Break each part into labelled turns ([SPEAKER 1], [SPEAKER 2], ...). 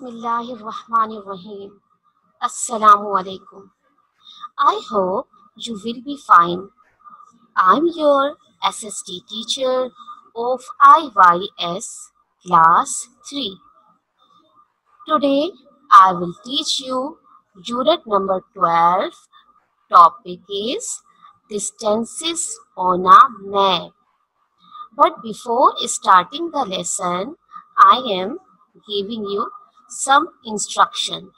[SPEAKER 1] Bismillahirrahmanirrahim. Assalamu alaikum. I hope you will be fine. I'm your SST teacher of IYS Class 3. Today I will teach you unit number 12. Topic is distances on a map. But before starting the lesson, I am giving you some instruction.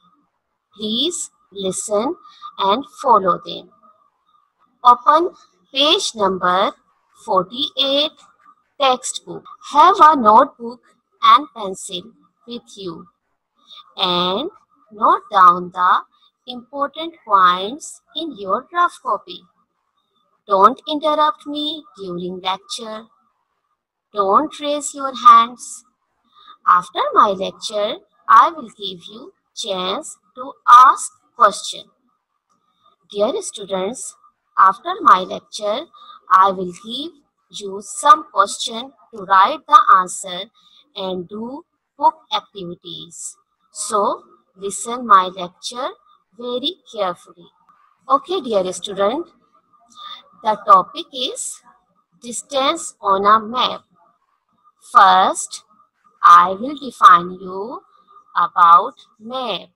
[SPEAKER 1] Please listen and follow them. Open page number 48, textbook. Have a notebook and pencil with you and note down the important points in your rough copy. Don't interrupt me during lecture. Don't raise your hands. After my lecture, I will give you chance to ask question. Dear students, after my lecture, I will give you some question to write the answer and do book activities. So, listen my lecture very carefully. Okay, dear student, the topic is distance on a map. First, I will define you about map.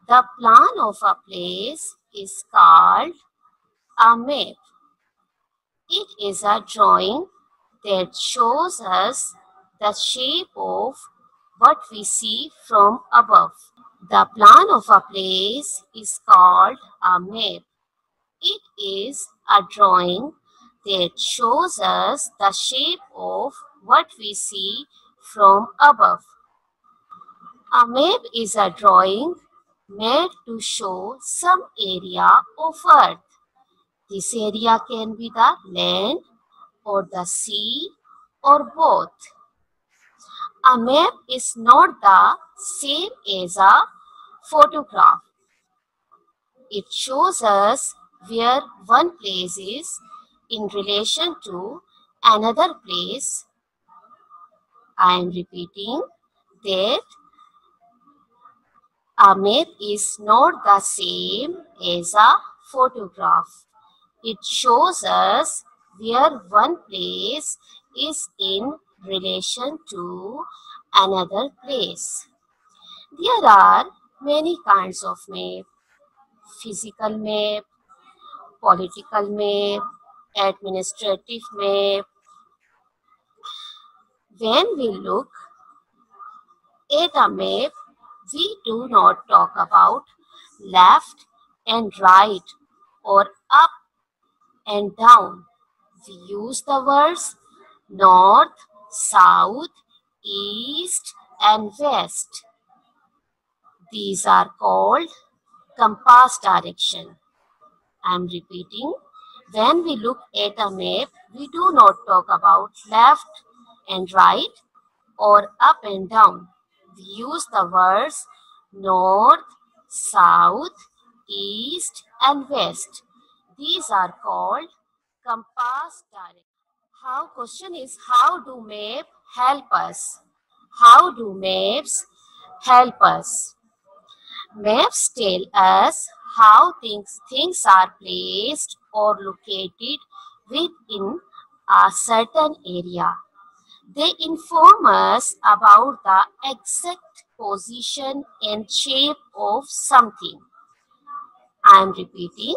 [SPEAKER 1] The plan of a place is called a map. It is a drawing that shows us the shape of what we see from above. The plan of a place is called a map. It is a drawing that shows us the shape of what we see from above. A map is a drawing made to show some area of earth. This area can be the land or the sea or both. A map is not the same as a photograph. It shows us where one place is in relation to another place. I am repeating that a map is not the same as a photograph. It shows us where one place is in relation to another place. There are many kinds of map: physical map, political map, administrative map. When we look at a map, we do not talk about left and right or up and down. We use the words north, south, east, and west. These are called compass direction. I am repeating. When we look at a map, we do not talk about left and right or up and down. We use the words north, south, east, and west. These are called compass direction. Question is, how do maps help us? How do maps help us? Maps tell us how things are placed or located within a certain area. They inform us about the exact position and shape of something. I am repeating.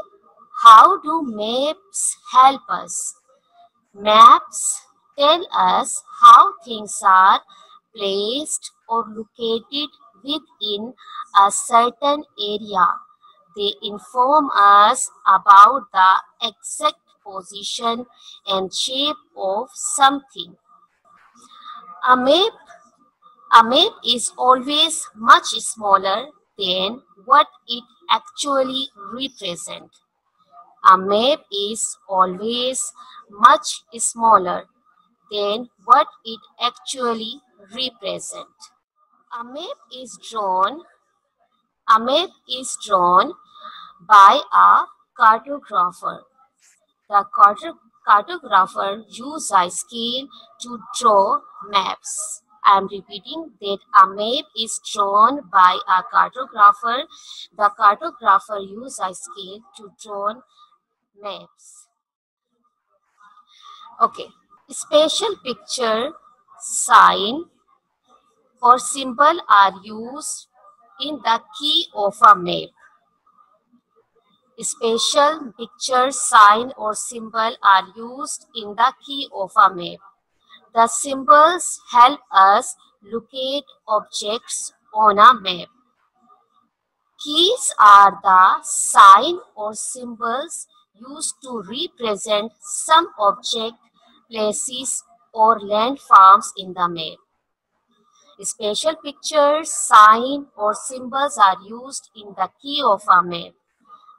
[SPEAKER 1] How do maps help us? Maps tell us how things are placed or located within a certain area. They inform us about the exact position and shape of something. A map is always much smaller than what it actually represents. A map is always much smaller than what it actually represents. A map is drawn by a cartographer. The cartographer uses a scale to draw maps. I am repeating that a map is drawn by a cartographer. The cartographer uses a scale to draw maps. Okay. Special picture, sign or symbol are used in the key of a map. Special picture, sign or symbol are used in the key of a map. The symbols help us locate objects on a map. Keys are the sign or symbols used to represent some object, places, or landforms in the map. Special pictures, sign, or symbols are used in the key of a map.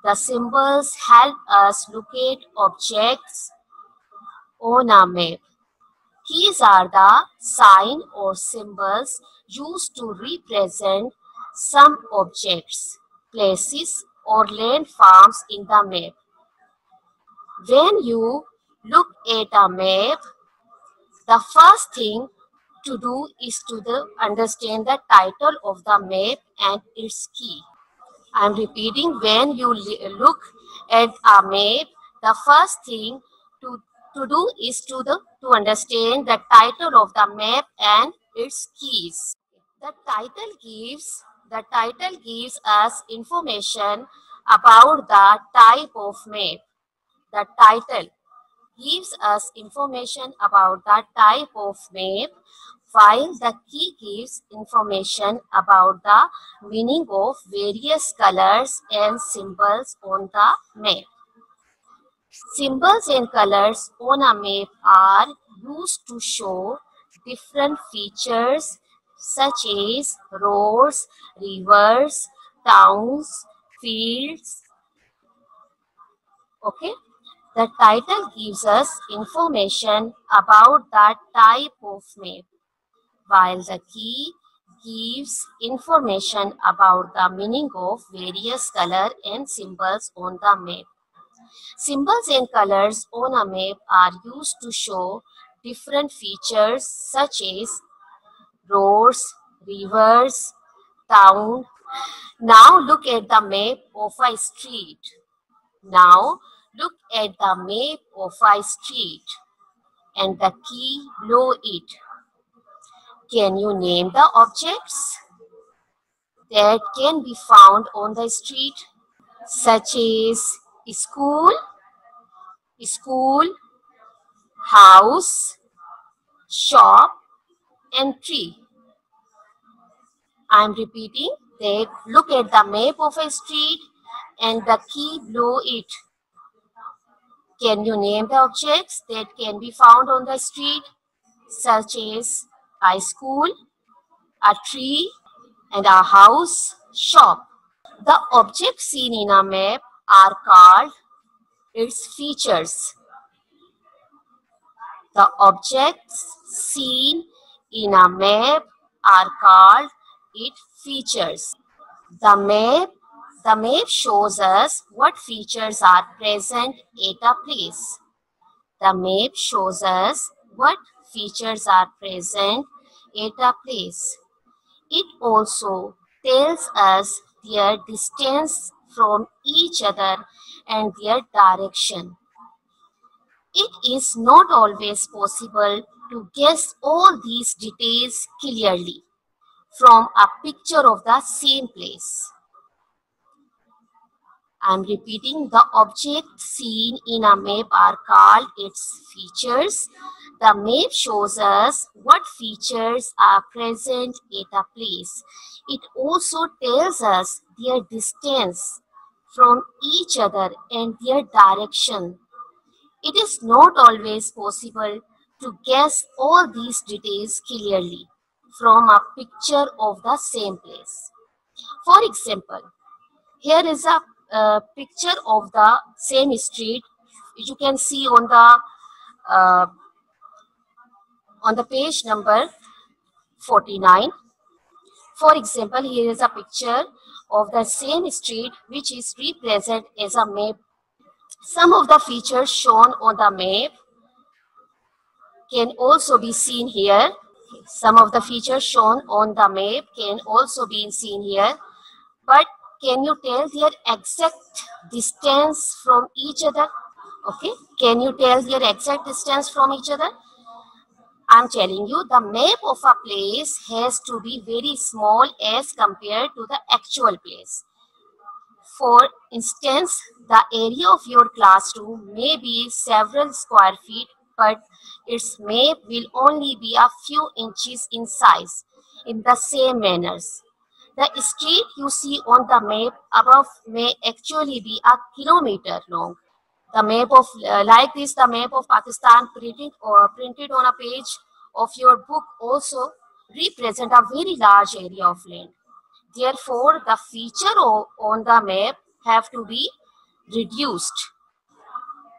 [SPEAKER 1] The symbols help us locate objects on a map. Keys are the sign or symbols used to represent some objects, places, or landforms in the map. When you look at a map, the first thing to do is to understand the title of the map and its key. I am repeating, when you look at a map, the first thing to do is to understand the title of the map and its keys. The title gives us information about the type of map. The title gives us information about the type of map, while the key gives information about the meaning of various colors and symbols on the map. Symbols and colors on a map are used to show different features such as roads, rivers, towns, fields. Okay. The title gives us information about the type of map, while the key gives information about the meaning of various colors and symbols on the map. Symbols and colors on a map are used to show different features such as roads, rivers, town. Now look at the map of a street. Now look at the map of a street and the key below it. Can you name the objects that can be found on the street, such as school, house, shop, and tree? I am repeating that look at the map of a street and the key below it. Can you name the objects that can be found on the street, such as a school, a tree, and a house, shop? The objects seen in a map are called its features. The objects seen in a map are called its features. The map shows us what features are present at a place. The map shows us what features are present at a place. It also tells us their distance from each other and their direction. It is not always possible to guess all these details clearly from a picture of the same place. I am repeating, the objects seen in a map are called its features. The map shows us what features are present at a place. It also tells us their distance from each other and their direction. It is not always possible to guess all these details clearly from a picture of the same place. For example, here is a picture of the same street. You can see on the page number 49. For example, here is a picture of the same street which is represented as a map. Some of the features shown on the map can also be seen here. Some of the features shown on the map can also be seen here, but can you tell their exact distance from each other? Okay, can you tell their exact distance from each other? I'm telling you, the map of a place has to be very small as compared to the actual place. For instance, the area of your classroom may be several square feet, but its map will only be a few inches in size. In the same manners, the street you see on the map above may actually be a kilometer long. The map of like this, the map of Pakistan printed on a page of your book also represent a very large area of land. Therefore, the feature on the map have to be reduced,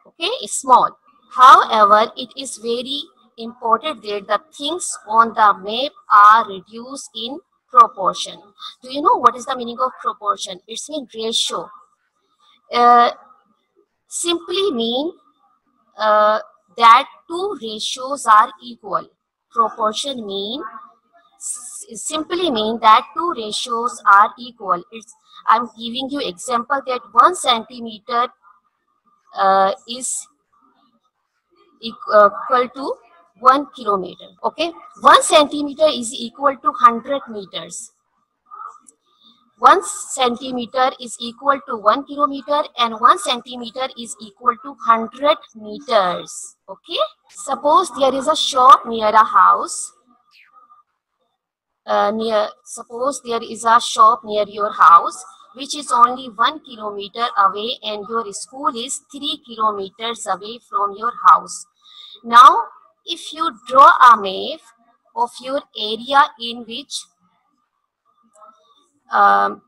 [SPEAKER 1] okay, small. However, it is very important that the things on the map are reduced in proportion. Do you know what is the meaning of proportion? It's mean ratio. Uh, Simply mean uh, that two ratios are equal. Proportion simply mean that two ratios are equal. I'm giving you example that 1 centimeter is equal to 1 kilometer. Okay, 1 centimeter is equal to 100 meters. 1 centimeter is equal to 1 kilometer, and 1 centimeter is equal to 100 meters. Okay, suppose there is a shop near a house. Suppose there is a shop near your house which is only 1 kilometer away, and your school is 3 kilometers away from your house. Now, if you draw a map of your area in which um,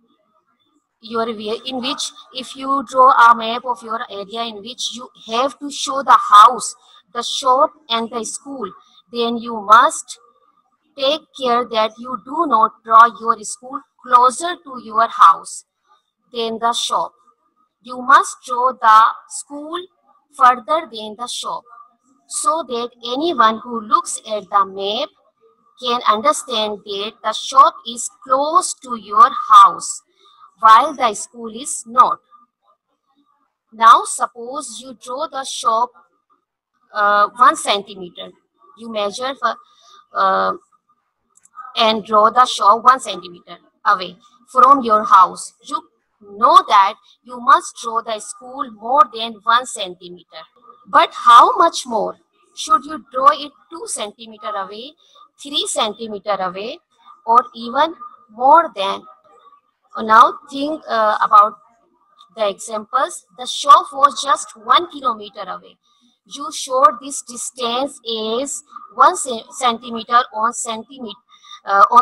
[SPEAKER 1] if you draw a map of your area in which you have to show the house, the shop, and the school, then you must take care that you do not draw your school closer to your house than the shop. You must draw the school further than the shop, so that anyone who looks at the map can understand that the shop is close to your house while the school is not. Now suppose you draw the shop 1 centimeter. You measure for uh, and draw the shop 1 centimeter away from your house. You know that you must draw the school more than 1 centimeter. But how much more? Should you draw it 2 centimeter away, 3 centimeter away, or even more than? Now think about the examples. The shop was just 1 kilometer away. You showed this distance is 1 centimeter on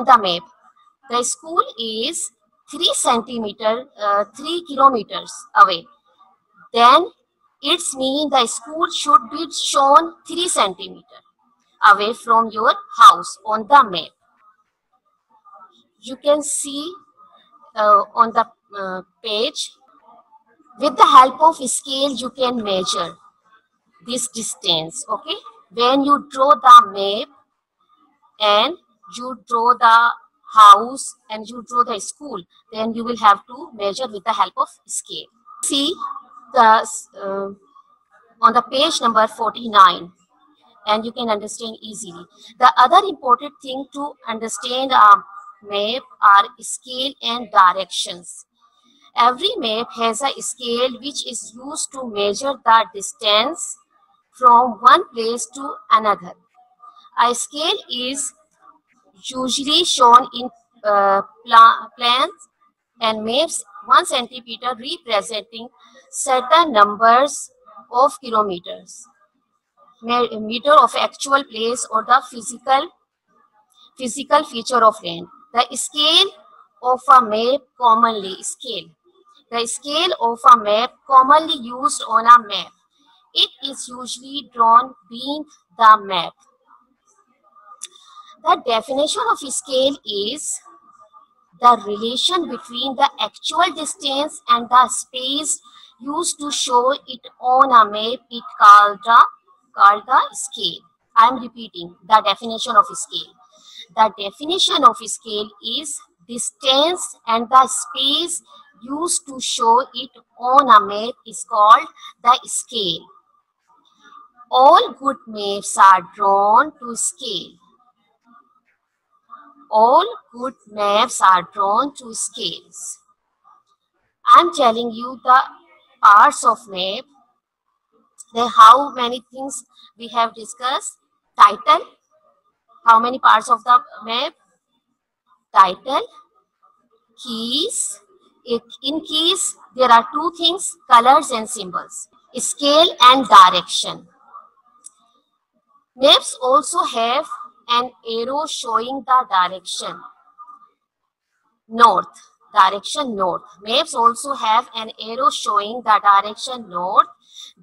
[SPEAKER 1] the map. The school is 3 centimeter, 3 kilometers away. Then it's mean the school should be shown 3 centimeter away from your house on the map. You can see on the page. With the help of scale, you can measure this distance. Okay, when you draw the map and you draw the house and you draw the school, then you will have to measure with the help of scale. See the on the page number 49, and you can understand easily. The other important thing to understand a map are scale and directions. Every map has a scale which is used to measure the distance from one place to another. A scale is usually shown in plans and maps 1 centimeter representing certain numbers of kilometers, meter of actual place, or the physical feature of land. The scale of a map commonly The scale of a map commonly used on a map. It is usually drawn beneath the map. The definition of scale is the relation between the actual distance and the space used to show it on a map. It called the scale. I am repeating the definition of scale. The definition of scale is distance, and the space used to show it on a map is called the scale. All good maps are drawn to scale. All good maps are drawn to scales. I'm telling you the parts of map. How many things we have discussed? Title. How many parts of the map? Title, keys. In keys, there are two things, colors and symbols. Scale and direction. Maps also have an arrow showing the direction. North. Direction north. Maps also have an arrow showing the direction north.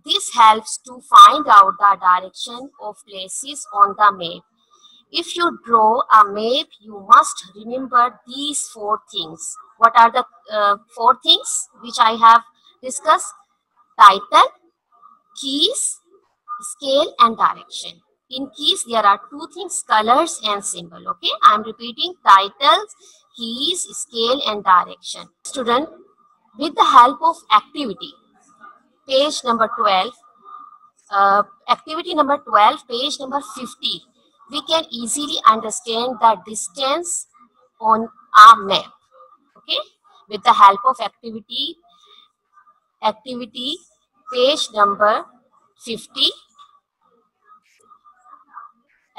[SPEAKER 1] This helps to find out the direction of places on the map. If you draw a map, you must remember these four things. What are the four things which I have discussed? Title, keys, scale and direction. In keys, there are two things, colors and symbol. Okay, I am repeating: titles, keys, scale and direction. Student, with the help of activity, page number 12, activity number 12, page number 50, we can easily understand the distance on a map. Okay, with the help of activity page number 50,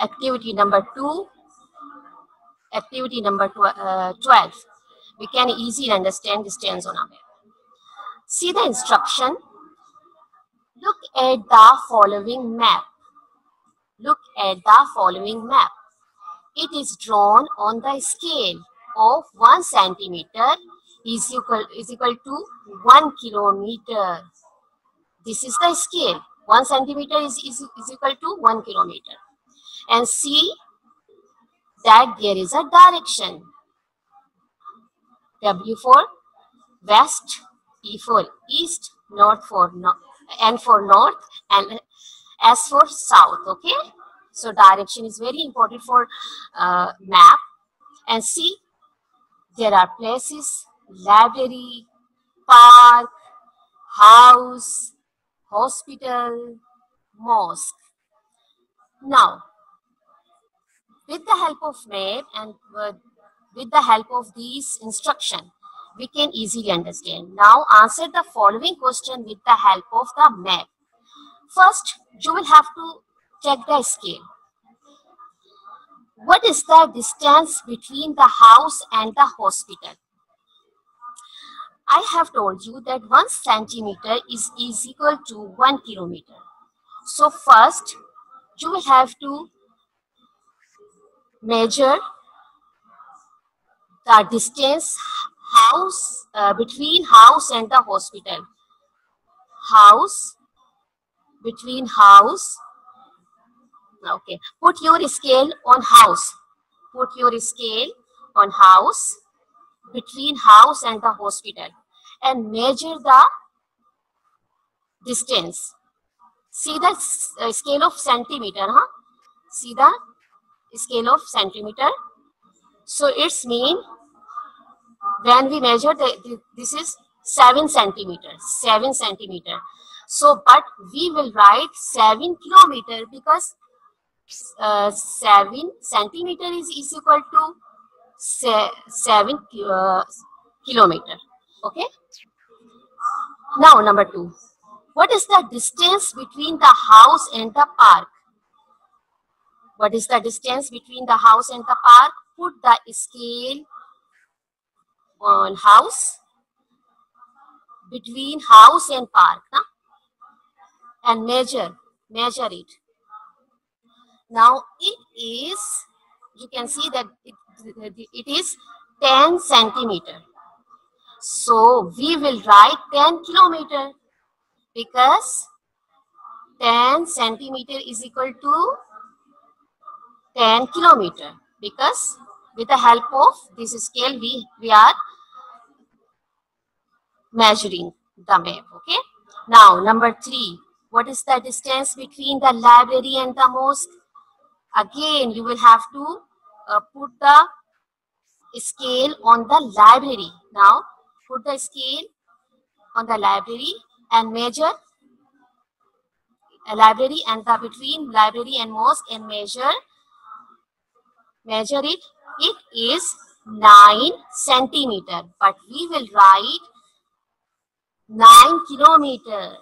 [SPEAKER 1] activity number 2, activity number 12, we can easily understand distance on a map. See the instruction. Look at the following map. Look at the following map. It is drawn on the scale of 1 centimeter is equal to 1 kilometer. This is the scale. 1 centimeter is equal to 1 kilometer. And see that there is a direction. W for west, E for east, north for north, N for north, and S for south. Okay, so direction is very important for map. And see, there are places: library, park, house, hospital, mosque. Now, with the help of map and with the help of these instruction, we can easily understand. Now, answer the following question with the help of the map. First, you will have to check the scale. What is the distance between the house and the hospital? I have told you that 1 centimeter is equal to 1 kilometer. So first, you will have to measure the distance between house and the hospital. House between house. Okay, put your scale on house. Put your scale on house, between house and the hospital, and measure the distance. See the scale of centimeter, huh? See the scale of centimeter. So it's mean when we measure this is 7 centimeter. 7 centimeter. So, but we will write 7 kilometer because 7 centimeter is equal to 7 kilometer. Okay. Now number 2. What is the distance between the house and the park? What is the distance between the house and the park? Put the scale on house, between house and park, huh? And measure it. Now it is, you can see that it is 10 centimeter. So we will write 10 kilometer because 10 centimeter is equal to 10 kilometer, because with the help of this scale we are measuring the map. Okay. Now number 3. What is the distance between the library and the mosque? Again, you will have to put the scale on the library. Now put the scale on the library and measure a library and the between library and mosque and measure it. It is 9 centimeter, but we will write 9 kilometer.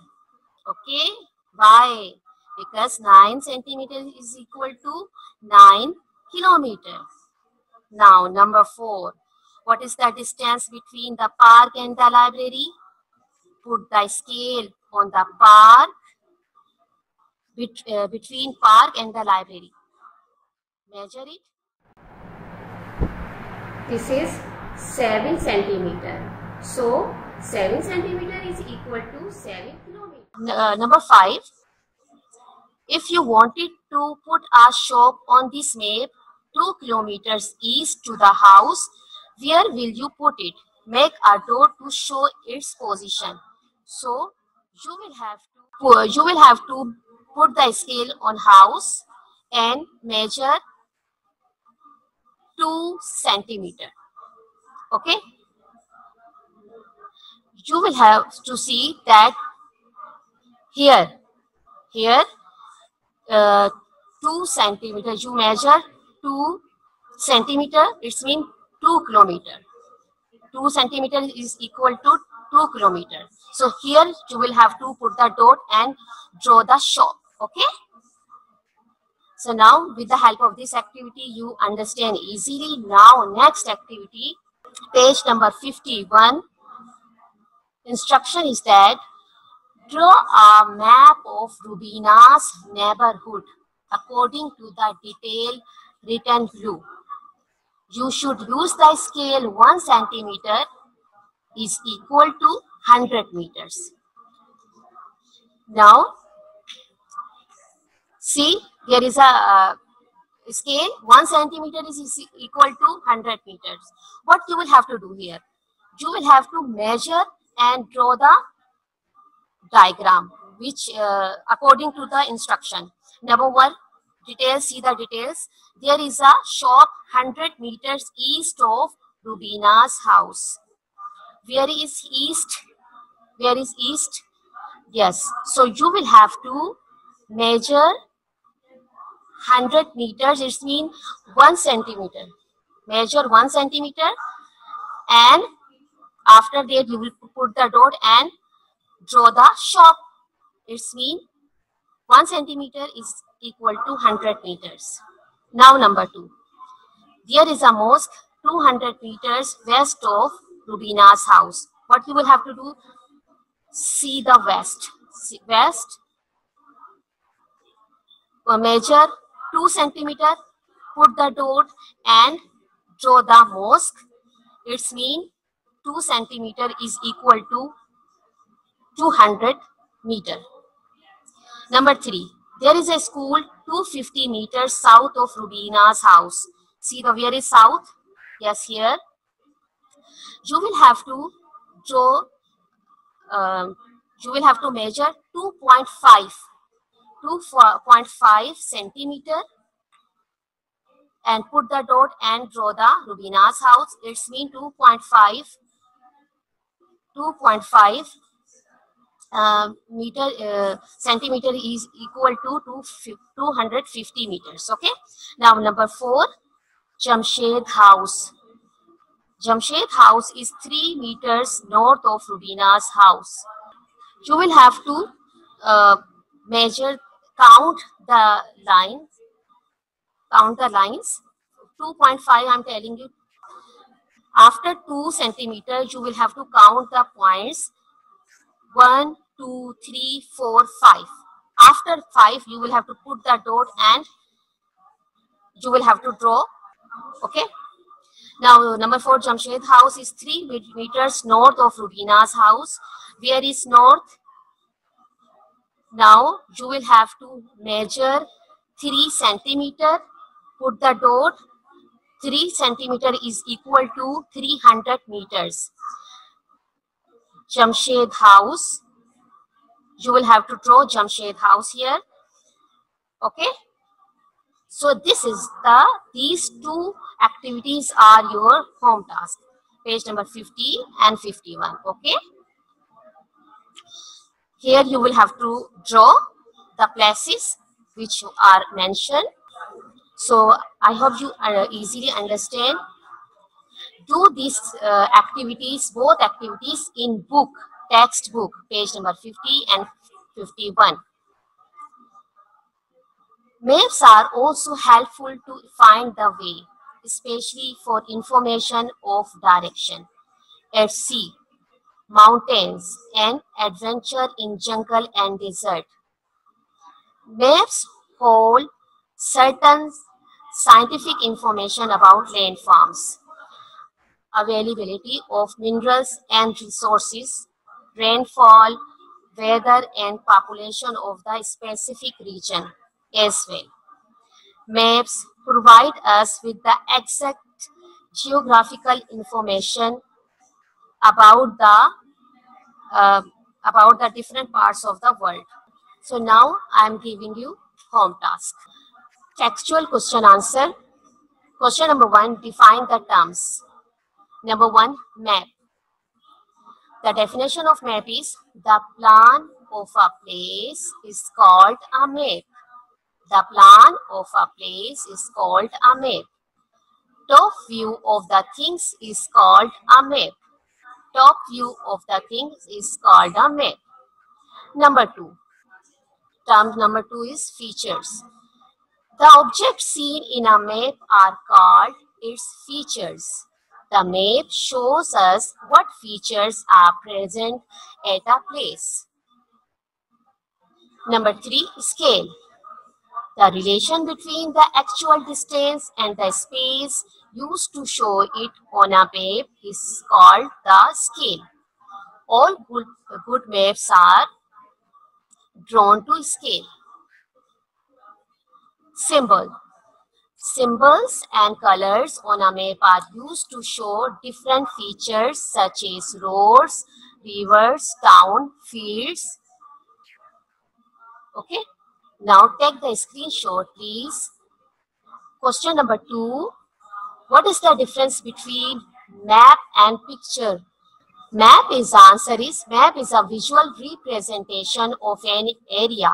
[SPEAKER 1] Okay, why? Because 9 centimeter is equal to 9 kilometer. Now number 4. What is the distance between the park and the library? Put the scale on the park between park and the library. Measure it. This is 7 centimeter. So 7 centimeter is equal to 7 kilometer. Number 5. If you wanted to put a shop on this map 2 kilometers east to the house, where will you put it? Make a dot to show its position. So you will have to put the scale on house and measure 2 centimeter. Okay, you will have to see that here 2 centimeter, you measure 2 centimeter, it's mean 2 kilometer. 2 centimeter is equal to 2 kilometer. So here you will have to put the dot and draw the shop. Okay, so now with the help of this activity you understand easily. Now next activity, page number 51. Instruction is that draw a map of Rubina's neighborhood according to the detail written below. You should use the scale 1 centimeter is equal to 100 meters. Now, see, there is a scale 1 centimeter is equal to 100 meters. What you will have to do here? You will have to measure and draw the diagram, which according to the instruction. Number 1, details, see the details. There is a shop 100 meters east of Rubina's house. Where is east? Where is east? Yes, so you will have to measure 100 meters, it means 1 centimeter. Measure 1 centimeter and after that you will put the dot and draw the shop. It means 1 centimeter is equal to 100 meters. Now number 2. There is a mosque 200 meters west of Rubina's house. What you will have to do? See the west. See west. Measure 2 centimeter. Put the dot and draw the mosque. It means 2 centimeter is equal to 200 meter. Number 3. There is a school 250 meters south of Rubina's house. See the where is south? Yes, here. You will have to draw. You will have to measure 2.5 centimeter and put the dot and draw the Rubina's house. It's mean 2.5 centimeter is equal to 250 meters. Okay. Now number 4, Jamshed house. Jamshed house is 3 meters north of Rubina's house. You will have to count the lines. 2.5 I'm telling you. After 2 centimeters, you will have to count the points. 1, 2, 3, 4, 5. After 5, you will have to put the dot and you will have to draw. Okay. Now number 4, Jamshed house is 3 meters north of Rubina's house. Where is north? Now you will have to measure 3 centimeter. Put the dot. 3 centimeter is equal to 300 meters. Jamshed house. You will have to draw Jamshed house here. Okay. So these two activities are your home task. Page number 50 and 51. Okay. Here you will have to draw the places which are mentioned. So I hope you easily understand. Do these activities, both activities in book, textbook, page number 50 and 51. Maps are also helpful to find the way, especially for information of direction at sea, mountains, and adventure in jungle and desert. Maps hold certain scientific information about landforms, availability of minerals and resources, rainfall, weather, and population of the specific region as well. Maps provide us with the exact geographical information about the uh, different parts of the world. So now I am giving you home task. Textual question answer. Question number 1, define the terms. Number 1, map. The definition of map is the plan of a place is called a map. The plan of a place is called a map. Top view of the things is called a map. Top view of the things is called a map. Number 2. Term number 2 is features. The objects seen in a map are called its features. The map shows us what features are present at a place. Number 3, scale. The relation between the actual distance and the space used to show it on a map is called the scale. All good maps are drawn to scale. Symbol. Symbols and colors on a map are used to show different features such as roads, rivers, town, fields. Okay. Now take the screenshot, please. Question number 2. What is the difference between map and picture? Map is a visual representation of an area,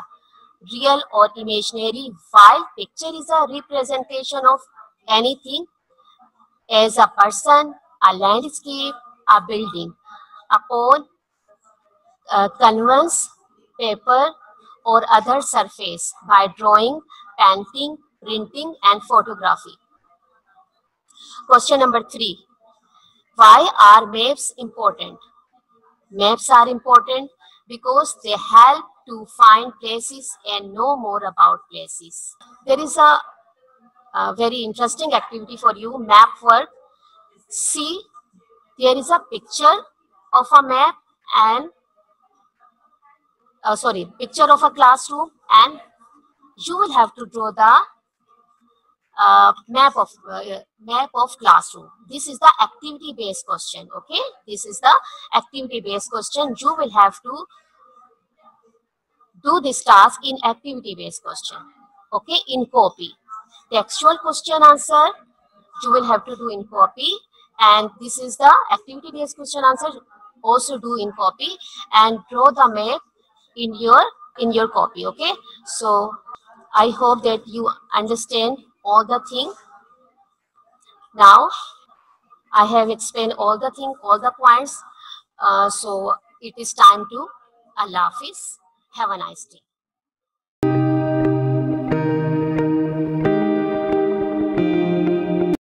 [SPEAKER 1] real or imaginary, while picture is a representation of anything as a person, a landscape, a building upon canvas, paper or other surface by drawing, painting, printing and photography. Question number 3. Why are maps important? Maps are important because they help to find places and know more about places. There is a very interesting activity for you, map work. See, there is a picture of a map and picture of a classroom, and you will have to draw the map of classroom. This is the activity based question. Okay, this is the activity based question. You will have to do this task in activity based question. Okay, in copy. The actual question answer you will have to do in copy, and this is the activity based question answer, also do in copy and draw the map in your copy. Okay, so I hope that you understand all the thing. Now I have explained all the thing, all the points. So it is time to Allah Hafiz. Have a nice day.